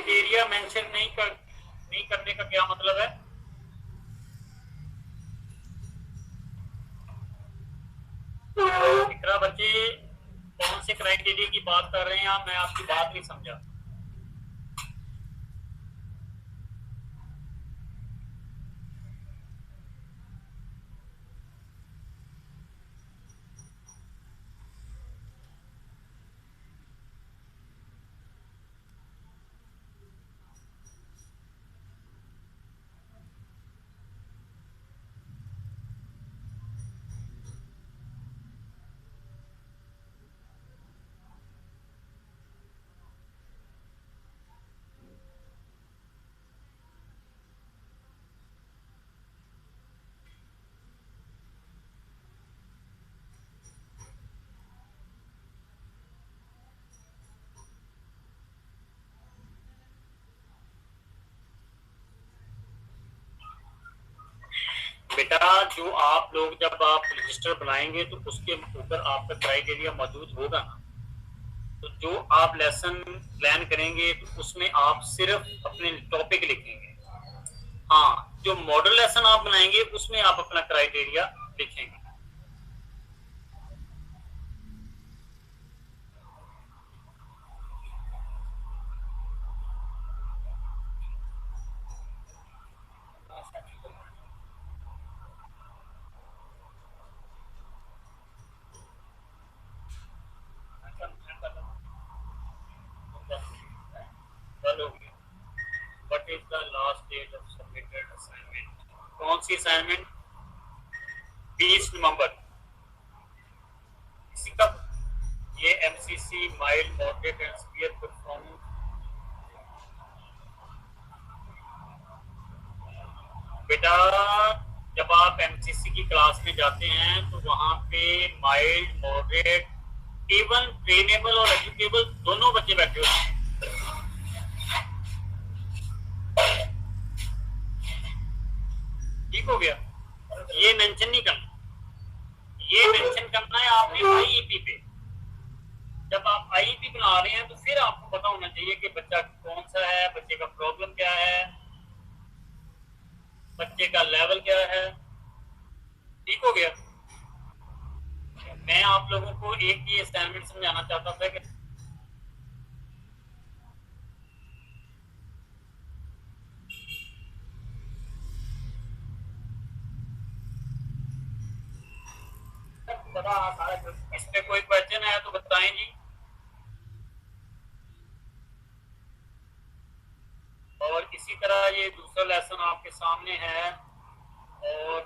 Criteria mention नहीं करने का क्या मतलब है? इकरा बच्चे कौन से क्राइटेरिया की बात कर रहे हैं आप? मैं आपकी बात नहीं समझा। बेटा जो आप लोग जब आप रजिस्टर बनाएंगे तो उसके ऊपर आपका क्राइटेरिया मौजूद होगा ना। तो जो आप लेसन प्लान करेंगे तो उसमें आप सिर्फ अपने टॉपिक लिखेंगे। हाँ, जो मॉडल लेसन आप बनाएंगे उसमें आप अपना क्राइटेरिया लिखेंगे। What is the last date of submitted assignment? कौन सी असाइनमेंट? 20 नवंबर। इसी का ये MCC mild moderate and severe performance. बेटा जब आप एमसीसी की क्लास में जाते हैं तो वहां पे माइल्ड मॉडरेट इवन ट्रेनेबल और एजुकेबल दोनों बच्चे बैठे होते हैं। ठीक हो गया? ये मेंशन नहीं करना, ये मेंशन करना है आपने आईईपी पे। जब आप आईईपी बना रहे हैं तो फिर आपको पता होना चाहिए कि बच्चा कौन सा है, बच्चे का प्रॉब्लम क्या है, बच्चे का लेवल क्या है। ठीक हो गया? मैं आप लोगों को एक ही असाइनमेंट समझाना चाहता था कि इस पे कोई क्वेश्चन है तो बताएं जी। और इसी तरह ये दूसरा लेसन आपके सामने है और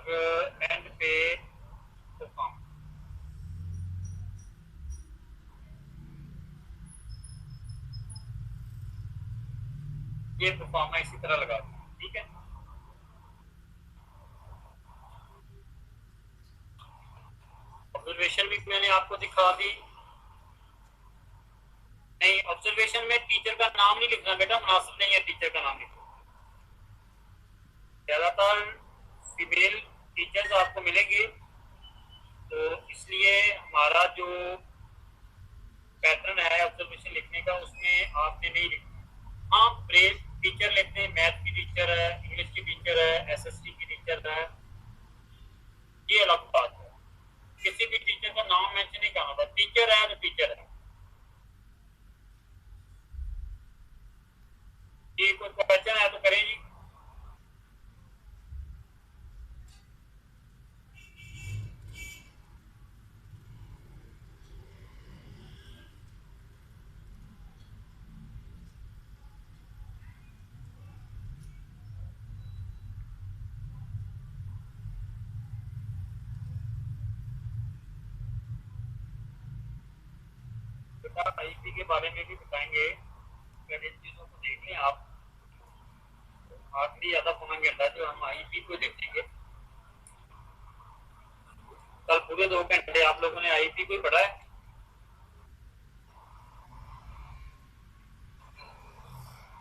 एंड पे परफॉर्म, ये परफॉर्मा इसी तरह लगा दूँ। ठीक है? ऑब्जर्वेशन भी मैंने आपको दिखा दी। नहीं, ऑब्जर्वेशन में टीचर का नाम नहीं लिखना बेटा, मुनासिब नहीं है टीचर का नाम लिखना। ज्यादातर फीमेल टीचर्स आपको मिलेंगे तो इसलिए हमारा जो पैटर्न है ऑब्जर्वेशन लिखने का उसमें आपने नहीं लिखना। हाँ, ब्रेक टीचर लिखते हैं, मैथ की टीचर है, इंग्लिश की टीचर है, एसएसटी की टीचर है, ये अलग बात है। किसी भी टीचर का नाम मेंशन नहीं करना था, टीचर है तो टीचर है। ये कोई क्वेश्चन है तो करें जी। आईपी के बारे में भी बताएंगे। अगर इन चीजों को देख लें आप, आखिरी आधा पौना घंटा जो हम आईपी को देखेंगे। कल पूरे 2 घंटे आप लोगों ने आईपी को ही पढ़ा है।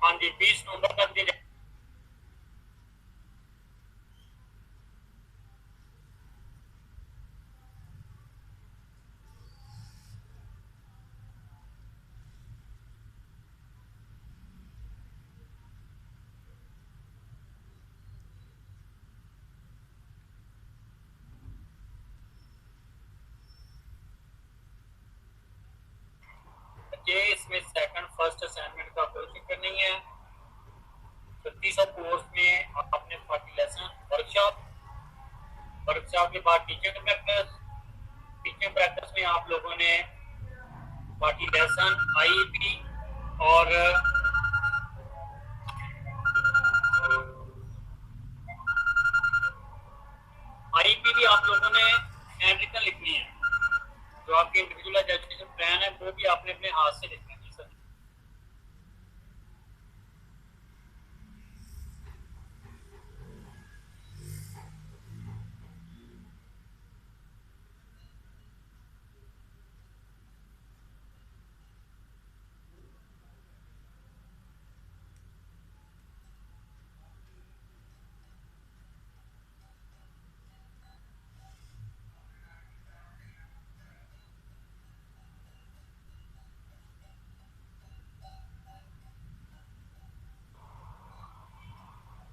हाँ जी, 20 नवंबर तक दिए। टीचिंग प्रैक्टिस में आप लोगों ने बाकी लेसन आईईपी और आईईपी भी आप लोगों ने हैंड रिटन लिखनी है। जो आपके इंडिविजुअल एजुकेशन प्लान है वो भी आपने अपने हाथ से लिखना है सर।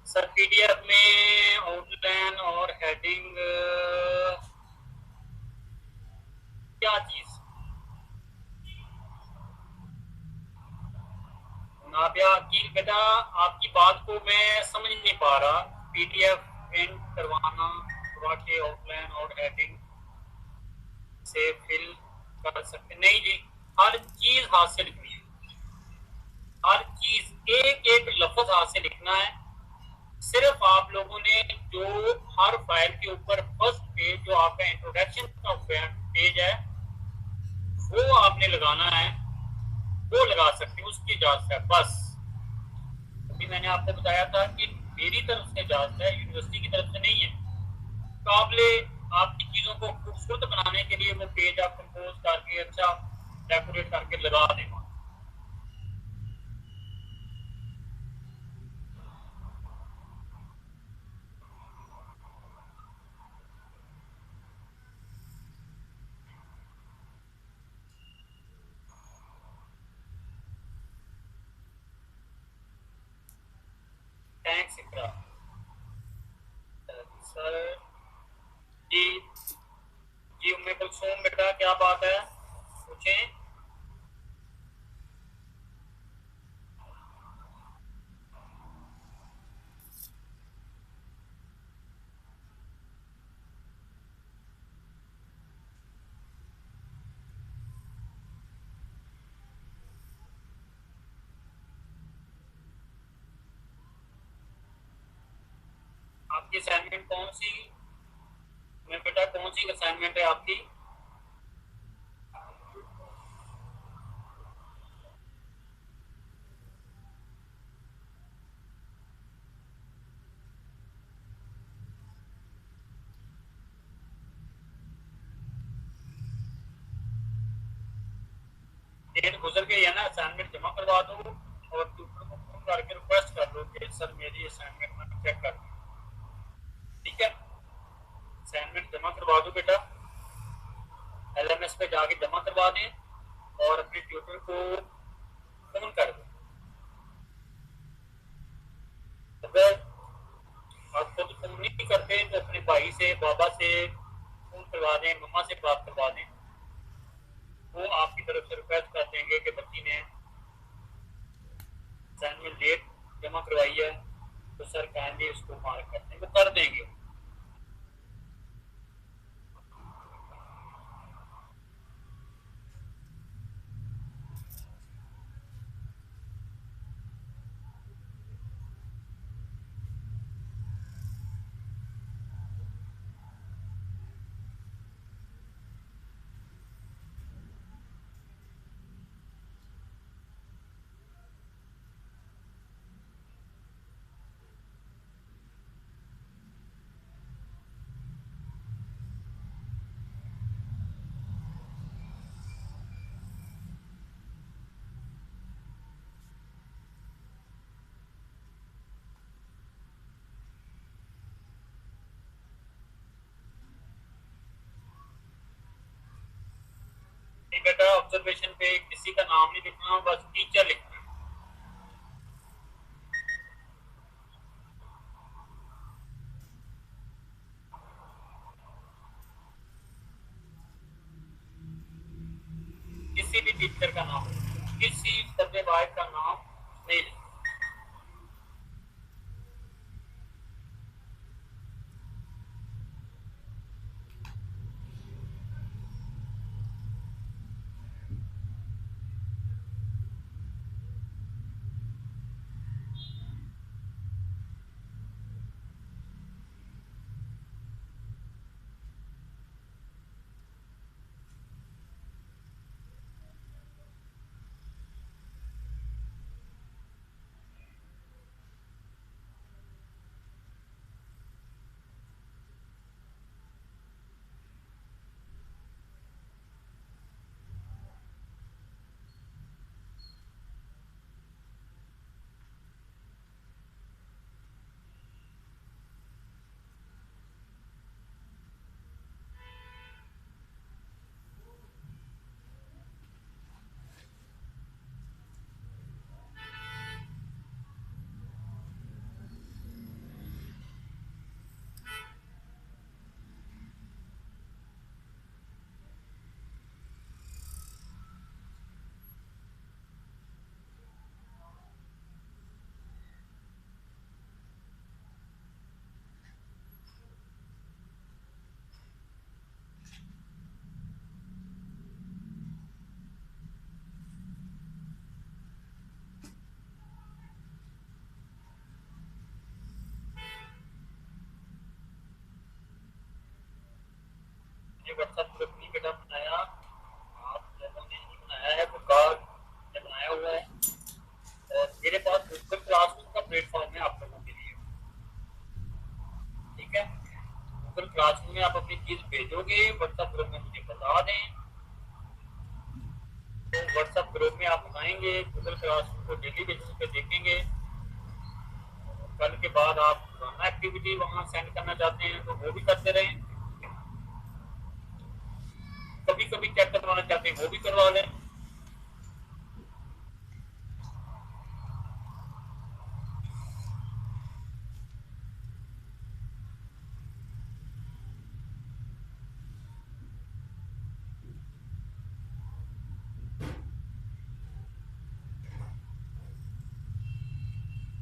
सर पीडीएफ में आउटलाइन और हेडिंग क्या चीज? नाबिया की बेटा आपकी बात को मैं समझ नहीं पा रहा। पीडीएफ प्रिंट करवाना के आउटलाइन और हेडिंग से फिल कर सकते नहीं जी। हर चीज हाथ से लिखनी है, हर चीज एक एक लफ्ज हाथ से लिखना है। सिर्फ आप लोगों ने जो हर फाइल के ऊपर फर्स्ट पेज जो आपका इंट्रोडक्शन का पेज है वो आपने लगाना है, वो लगा सकते हैं, उसकी इजाजत है बस। अभी मैंने आपको बताया था कि मेरी तरफ से इजाजत है, यूनिवर्सिटी की तरफ से नहीं है। काबिले आपकी चीजों को खूबसूरत बनाने के लिए वो पेज आप कंपोज करके अच्छा डेकोरेट करके लगा देगा। थैंक्स इकरा सर जी। जी उम्मे कुलसूम बेटा क्या बात है, पूछें। आपकी असाइनमेंट कौन सी मैं बेटा, कौन सी असाइनमेंट है आपकी? डेट गुजर गई है ना, असाइनमेंट जमा करवा दो और ट्यूटर को फोन करके रिक्वेस्ट कर दो कि सर मेरी असाइनमेंट में चेक कर दो। ठीक है, असाइनमेंट जमा करवा दो बेटा, एलएमएस पे जाके जमा करवा दें और अपने ट्यूटर को फोन कर दो। अगर आप खुद फोन नहीं करते तो अपने भाई से, बाबा से फोन करवा दें, मम्मा से बात करवा दें। वो आपकी तरफ से रिक्वेस्ट कर देंगे कि बच्ची ने असाइनमेंट डेट जमा करवाई है तो सर काइंडली उसको मार्क कर दें, वो कर देंगे। बेटा ऑब्जर्वेशन पे किसी का नाम नहीं लिखना, बस टीचर लिखना। किसी भी टीचर का नाम, किसी सब्जेक्ट वाइज का नाम नहीं लिखना। ये व्हाट्सएप ग्रुप नहीं बेटा बनाया, आप लोगों ने नहीं बनाया है, बुकार ने बनाया हुआ है। और मेरे पास गूगल क्लासरूम का प्लेटफॉर्म है आप लोगों के लिए, ठीक है। गूगल क्लासरूम में आप अपनी चीज भेजोगे, व्हाट्सएप ग्रुप में मुझे बता दें, तो व्हाट्सएप ग्रुप में आप बनाएंगे, गूगल क्लासरूम को डेली बेसिस पे देखेंगे। कल के बाद आप पुराना एक्टिविटी वहाँ सेंड करना चाहते हैं तो वो भी करते रहें, कभी कभी चेक करवाना चाहते हैं वो भी करवा लें।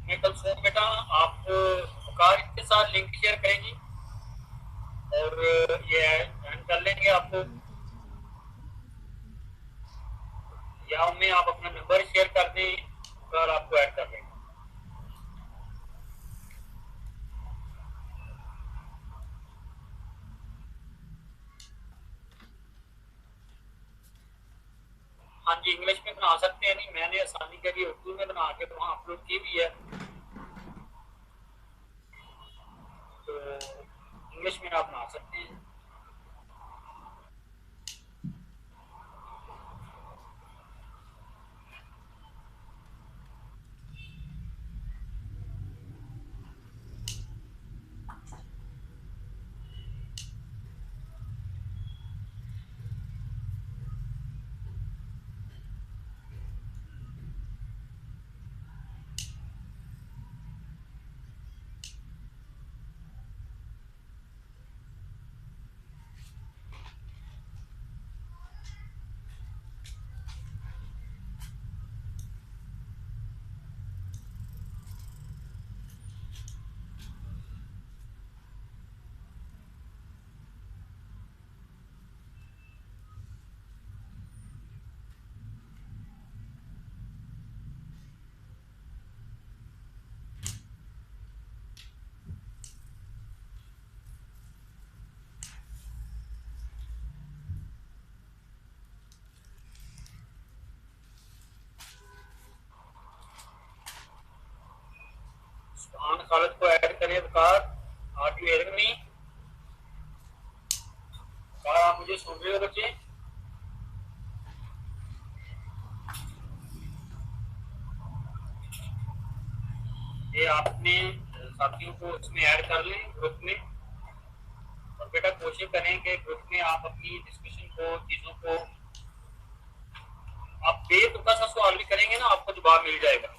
मैं कल सोम बेटा आप कार के साथ लिंक शेयर करेंगी और ये एंड कर लेंगे आपको, या उनमें आप अपना नंबर शेयर कर दें, कार आपको ऐड कर लेंगे। हाँ जी, इंग्लिश में बना सकते हैं, नहीं मैंने आसानी के लिए उर्दू में बना के वहाँ अपलोड की भी है, तो इंग्लिश में आप बना सकते हैं। सुभान खालिद को ऐड करें, कार आर यू हेयरिंग मी, कार आप मुझे सुन रहे हो बच्चे? ये आपने साथियों को उसमें ऐड कर लें ग्रुप में, और बेटा कोशिश करें कि ग्रुप में आप अपनी डिस्कशन को, चीज़ों को आप बेतुका सा सवाल भी करेंगे ना, आपको जवाब मिल जाएगा।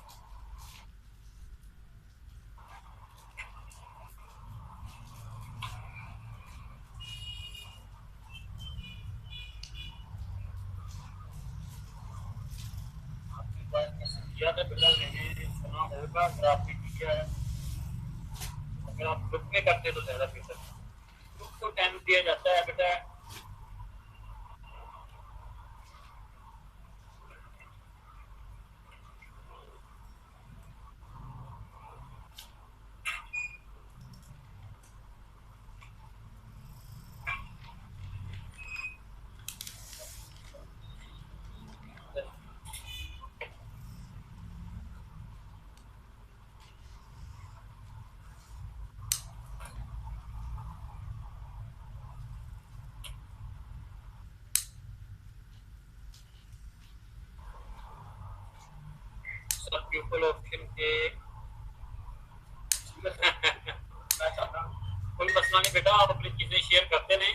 आपके पास मैसेज किया था बेटा, मैंने सुना होगा, अगर आपने किया है, अगर आप ग्रुप में करते तो ज़्यादा बेहतर। ग्रुप को टाइम दिया जाता है बेटा, सब पीपल ऑप्शन के मैं चाहता हूँ कोई मसला नहीं बेटा, आप अपनी चीज़ें शेयर करते रहें,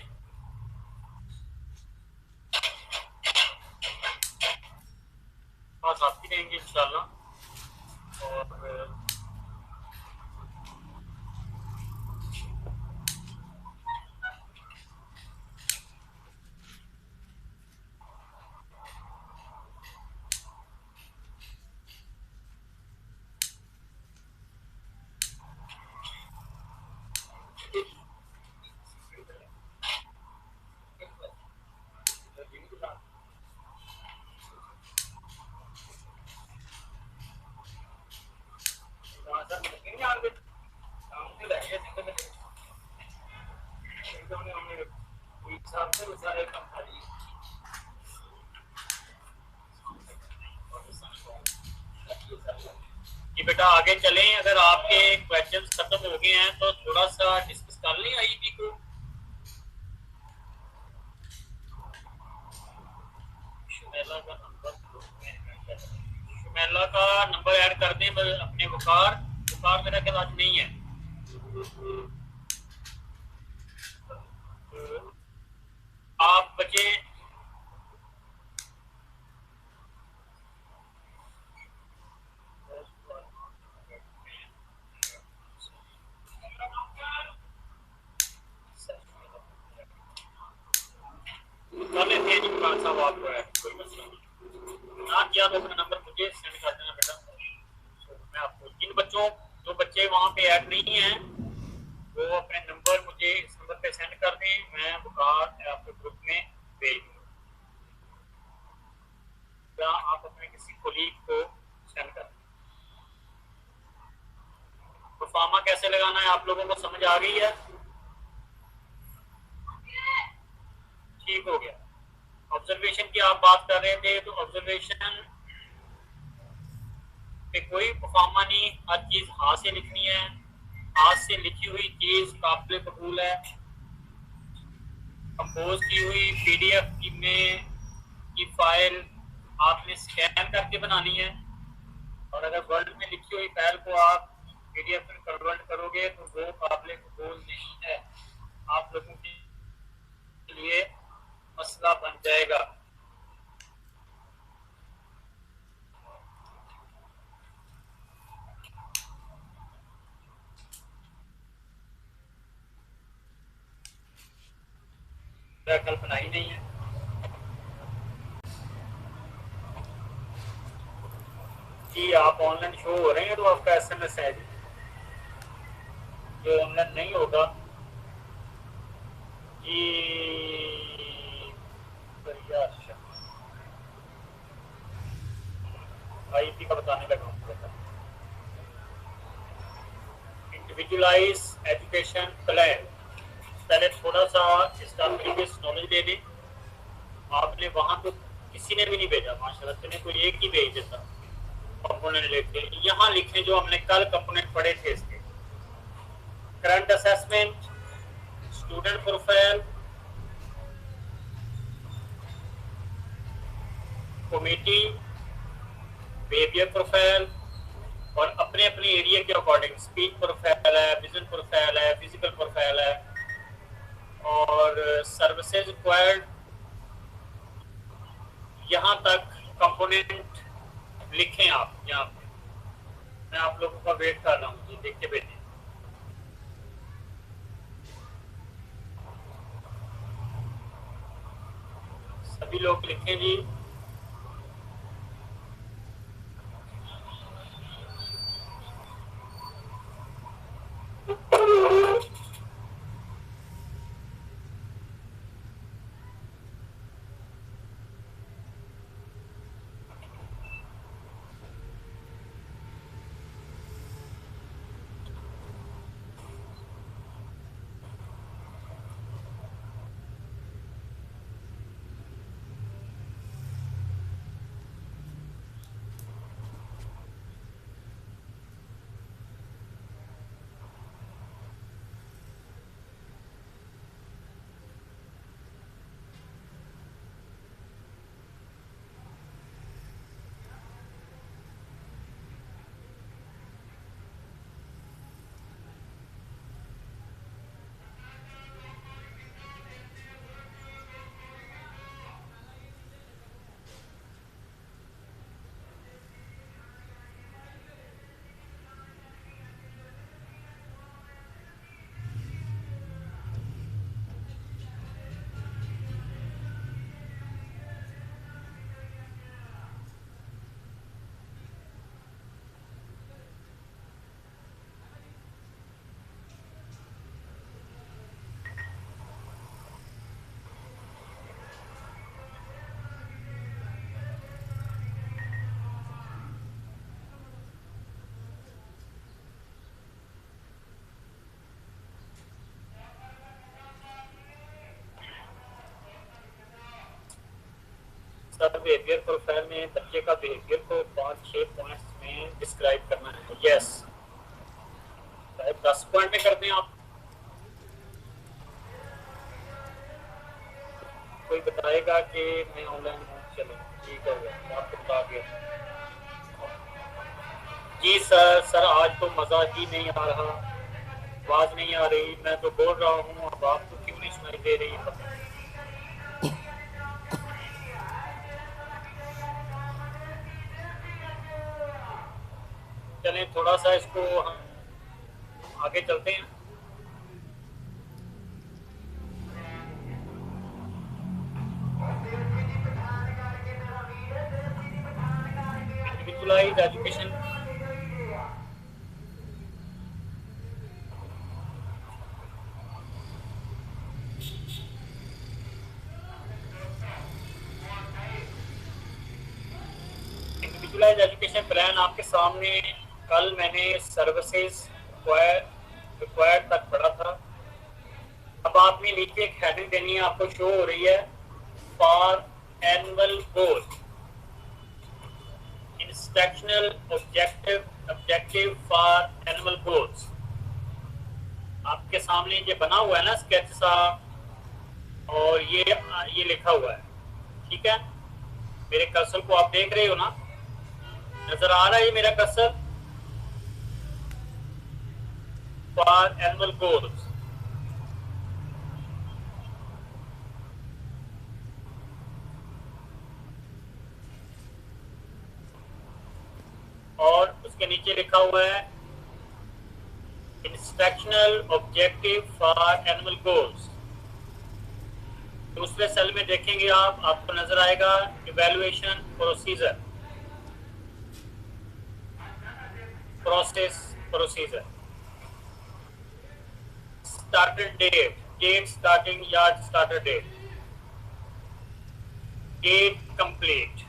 पास आती रहेंगे इंशाल्लाह। और कि बेटा आगे चलें। अगर आपके क्वेश्चंस खत्म हो गए हैं तो थोड़ा सा डिस्कस कर लें आईईपी को। शुमेला का नंबर ऐड कर दें अपने वकार मेरा ख्याल आज नहीं है। आप बचे कर लेते हैं जी वकार साहब, आपको है कोई मसला नहीं। ना किया तो अपना नंबर मुझे सेंड कर देना बेटा। मैं आपको जिन बच्चों जो बच्चे वहाँ पे ऐड नहीं हैं वो अपने नंबर मुझे इस नंबर पे सेंड कर दें, मैं वकार आपके ग्रुप में भेज दूँगा या आप अपने किसी कोलीग को सेंड कर दें। परफॉर्मा कैसे लगाना है आप लोगों को समझ आ गई है? ठीक हो गया। ऑब्जर्वेशन की आप बात कर रहे थे, तो ऑब्जर्वेशन पे कोई परफॉर्मा नहीं, हर चीज हाथ से लिखनी है। हाथ से लिखी हुई चीज काबिल कबूल है। कंपोज की हुई पीडीएफ में की फाइल आपने स्कैन करके बनानी है, और अगर वर्ड में लिखी हुई फाइल को आप पीडीएफ में कन्वर्ट करोगे तो वो काबिल कबूल नहीं है, आप लोगों के लिए मसला बन जाएगा। कल्पना ही नहीं है कि आप ऑनलाइन शो हो रहे हैं तो आपका एसएमएस है जी। जो ऑनलाइन नहीं होगा जी आईपी का बताने लगा। इंडिविजुअलाइज एजुकेशन प्लान, पहले थोड़ा सा इसका प्रीवियस नॉलेज दे दें। आपने वहां तो किसी ने भी नहीं भेजा माशाल्लाह, चले कोई एक ही भेज देता कंपोनेंट लेके। यहाँ लिखें जो हमने कल कंपोनेंट पढ़े थे इसके। Current assessment, student profile, committee, behaviour profile, और अपने अपने एरिया के अकॉर्डिंग स्पीच प्रोफाइल है, विजन प्रोफाइल है, फिजिकल प्रोफाइल है, और सर्विसेज रिक्वायर्ड। यहाँ तक कंपोनेंट लिखें आप। यहाँ पे मैं आप लोगों का वेट कर रहा हूँ जी, देख के भेजें। सभी लोग लिखें जी। सब बिहेवियर प्रोफाइल में बच्चे का बिहेवियर को 5-6 पॉइंट्स में में डिस्क्राइब करना है। यस, 10 पॉइंट में करते हैं आप। कोई बताएगा कि मैं ऑनलाइन हूँ? चलो ठीक है, मैं आपको बता दिया। जी सर आज तो मज़ा ही नहीं आ रहा, आवाज़ नहीं आ रही, मैं तो बोल रहा हूँ, अब आपको क्यों नहीं सुनाई दे रही? चलें थोड़ा सा इसको हम आगे चलते हैं। Individualised education individualised education plan आपके सामने कल मैंने सर्विसेज रिक्वायर्ड तक पढ़ा था। अब आपने नीचे एक हेडिंग देनी है, आपको शो हो रही है, for annual goal instructional objective for annual goals. आपके सामने ये बना हुआ है ना स्केच सा, और ये लिखा हुआ है, ठीक है। मेरे कर्सर को आप देख रहे हो ना, नजर आ रहा है मेरा कर्सर? फॉर एनुअल गोल्स, और उसके नीचे लिखा हुआ है instructional objective for annual goals. दूसरे सेल में देखेंगे आप, आपको नजर आएगा evaluation procedure, procedure, starter date starting yard starter date complete.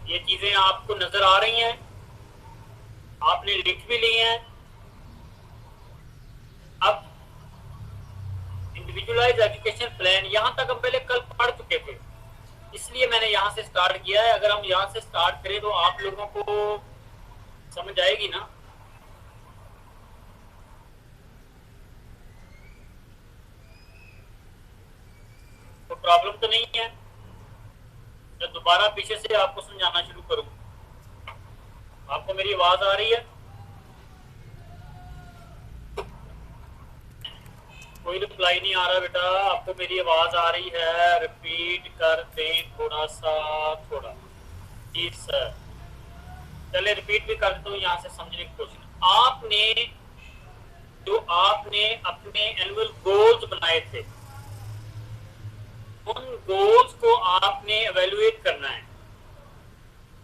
ये चीजें आपको नजर आ रही हैं, आपने लिख भी ली हैं। अब इंडिविजुअलाइज्ड एजुकेशन प्लान यहां तक हम पहले कल पढ़ चुके थे, इसलिए मैंने यहां से स्टार्ट किया है। अगर हम यहां से स्टार्ट करें तो आप लोगों को समझ आएगी ना। तो प्रॉब्लम तो नहीं है, मैं दोबारा पीछे से आपको समझाना शुरू करूं। आपको मेरी आवाज आ रही है? कोई रिप्लाई नहीं आ रहा बेटा, आपको मेरी आवाज आ रही है? रिपीट कर दें थोड़ा सा, थोड़ा। जी सर, चले रिपीट भी कर देता हूँ यहाँ से समझने की कोशिश। आपने अपने एनुअल गोल्स बनाए थे, उन गोल्स को आपने एवेल्युएट करना है।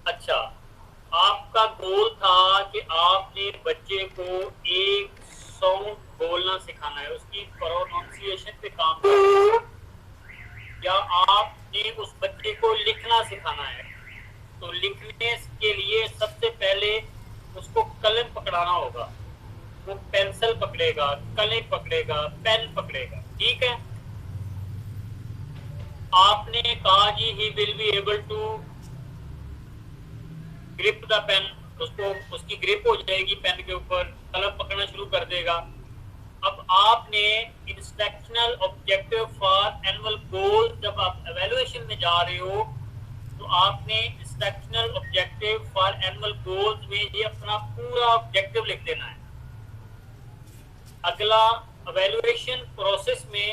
अच्छा, आपका गोल था कि आपने बच्चे को एक साउंड बोलना सिखाना है, उसकी प्रोनाउंसिएशन पे काम करना है, या आपने उस बच्चे को लिखना सिखाना है। तो लिखने के लिए सबसे पहले उसको कलम पकड़ाना होगा, वो पेंसिल पकड़ेगा, कलम पकड़ेगा, पेन पकड़ेगा, ठीक है। आपने कहा जी he will be able to grip the pen, उसको उसकी ग्रिप हो जाएगी पेन के ऊपर, कलम पकड़ना शुरू कर देगा। अब आपने इंस्ट्रक्शनल ऑब्जेक्टिव फॉर एनुअल गोल, जब आप एवेल्युएशन में जा रहे हो तो आपने instructional objective for annual goals में ये अपना पूरा ऑब्जेक्टिव लिख देना है। अगला एवेल्युएशन प्रोसेस में,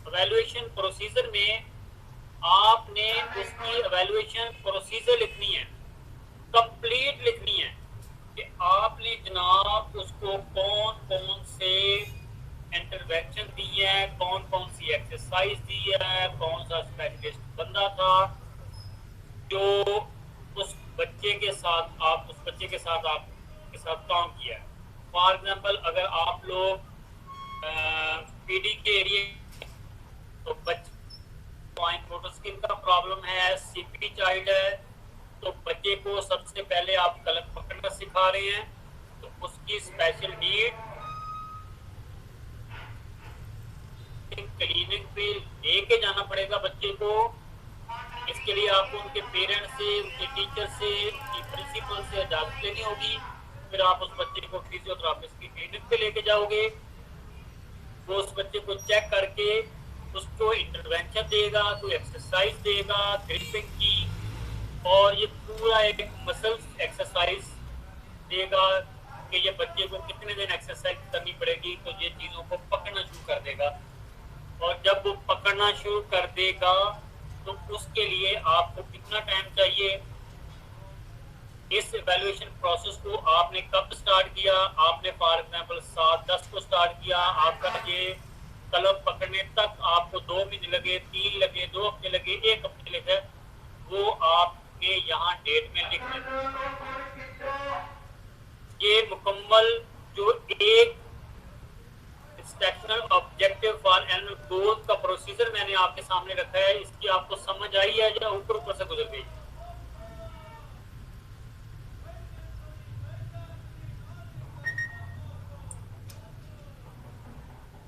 एवेल्युएशन प्रोसीजर में आपने उसकी एवेल्युएशन प्रोसीजर लिखनी है, कंप्लीट लिखनी है कि आपने जनाब उसको कौन कौन से इंटरवेंशन दी है, कौन कौन सी एक्सरसाइज दी है, कौन सा स्पेशलिस्ट बंदा था जो उस बच्चे के साथ आपके साथ काम किया है। फॉर एग्जांपल, अगर आप लोग पीडी के एरिया, तो बच्चे पॉइंट मोटर स्किल का प्रॉब्लम है, सीपी चाइल्ड है, तो बच्चे को सबसे पहले आप कलम पकड़ना सिखा रहे हैं, तो उसकी स्पेशल नीड क्लिनिक पे लेके जाना पड़ेगा बच्चे को, इसके लिए आपको उनके पेरेंट्स से, उनके टीचर से, उनकी प्रिंसिपल से इजाजत लेनी होगी। फिर आप उस बच्चे को फिजियोथेरेपिस्ट की क्लिनिक पे लेके जाओगे, वो उस बच्चे को चेक करके उसको इंटरवेंशन देगा, कोई एक्सरसाइज देगा ग्रिपिंग की, और ये पूरा एक मसल्स एक्सरसाइज देगा कि ये बच्चे को कितने दिन एक्सरसाइज करनी पड़ेगी तो ये चीज़ों को पकड़ना शुरू कर देगा। और जब वो पकड़ना शुरू कर देगा तो उसके लिए आपको कितना टाइम चाहिए, इस एवेल्युएशन प्रोसेस को आपने कब स्टार्ट किया। आपने फॉर एग्जांपल 7-10 को स्टार्ट किया, आपका ये कलम पकड़ने तक आपको 2 महीने लगे, 3 लगे, 2 हफ्ते लगे, 1 हफ्ते लगे, वो आपने यहाँ डेट में लिख दिया। ये मुकम्मल जो एक इंस्ट्रक्शनल ऑब्जेक्टिव फॉर एनुअल गोल का प्रोसीजर मैंने आपके सामने रखा है, इसकी आपको समझ आई है या ऊपर ऊपर से गुजर गई?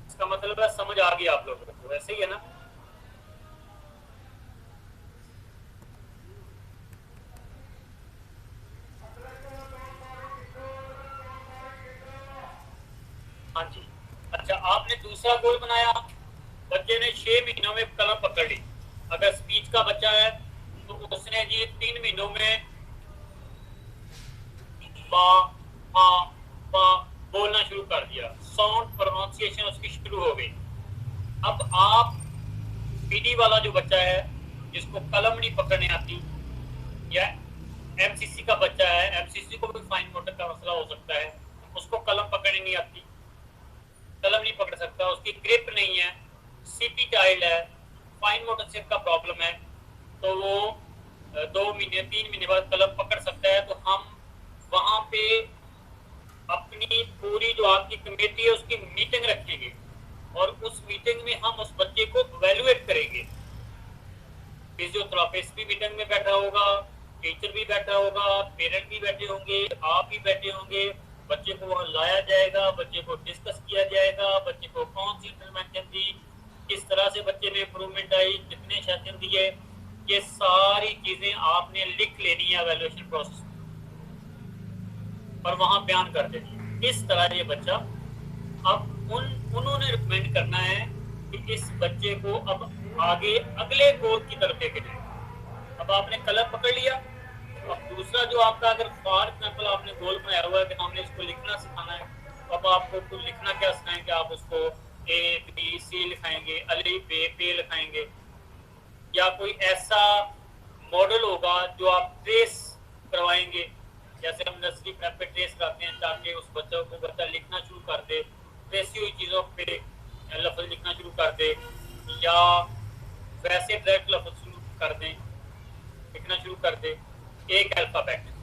इसका मतलब है समझ आ गई आप लोगों को, ऐसे ही है ना? हाँ जी। अच्छा, आपने दूसरा गोल बनाया, बच्चे ने 6 महीनों में कलम पकड़ ली। अगर स्पीच का बच्चा है तो उसने जी 3 महीनों में बा बा बा बोलना शुरू कर दिया, साउंड प्रोनाउंसिएशन उसकी शुरू हो गई। अब आप पीडी वाला जो बच्चा है जिसको कलम नहीं पकड़ने आती, या एमसीसी का बच्चा है, एमसीसी को भी फाइन मोटर का मसला हो सकता है, उसको कलम पकड़नी नहीं आती, कलम नहीं पकड़ सकता, उसकी ग्रिप नहीं है, सीपी चाइल्ड है, फाइन मोटर सिर्फ का प्रॉब्लम है, तो वो 2 महीने 3 महीने बाद कलम पकड़ सकता है। तो हम वहां पे अपनी पूरी जो आपकी कमेटी है उसकी मीटिंग रखेंगे, और उस मीटिंग में हम उस बच्चे को इवैल्यूएट करेंगे। फिजियोथेरेपिस्ट भी मीटिंग में बैठा होगा, टीचर भी बैठा होगा, पेरेंट भी बैठे होंगे, आप भी बैठे होंगे, बच्चे को वहां लाया जाएगा, बच्चे को डिस्कस किया जाएगा, बच्चे को कौन सी इंटरवेंशन दी, किस तरह से बच्चे में इम्प्रूवमेंट आई, कितने सेशन दिए, ये सारी चीजें आपने लिख लेनी है एवेल्युएशन प्रोसेस और वहां बयान कर देनी। इस तरह ये बच्चा, अब उन्होंने रिकमेंड करना है कि इस बच्चे को अब आगे अगले गोल की तरफ लेके जाए। अब आपने कलम पकड़ लिया, अब दूसरा जो आपका, अगर फॉर एग्जाम्पल आपने गोल बनाया हुआ है कि हमने इसको लिखना सिखाना है, अब आपको तो लिखना क्या सिखाएंगे, आप उसको ABC लिखाएंगे, अली पे लिखाएंगे, या कोई ऐसा मॉडल होगा जो आप ट्रेस करवाएंगे, जैसे हम नर्सरी प्रेप पे ट्रेस करते हैं ताकि उस बच्चों को बच्चा लिखना शुरू कर दे, ट्रेसी हुई चीज़ों पे लफ्ज़ लिखना शुरू कर दे, या वैसे डायरेक्ट लफ्ज़ शुरू कर दें, लिखना शुरू कर दे एक अल्फ़ाबेट।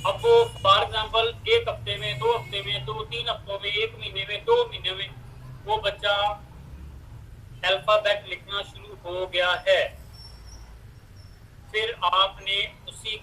अब वो फॉर एग्जाम्पल 1 हफ्ते में, 2 हफ्ते में, 2-3 हफ्तों में, 1 महीने में, 2 महीने में वो बच्चा अल्फ़ाबेट लिखना शुरू हो गया है। फिर आपने उसी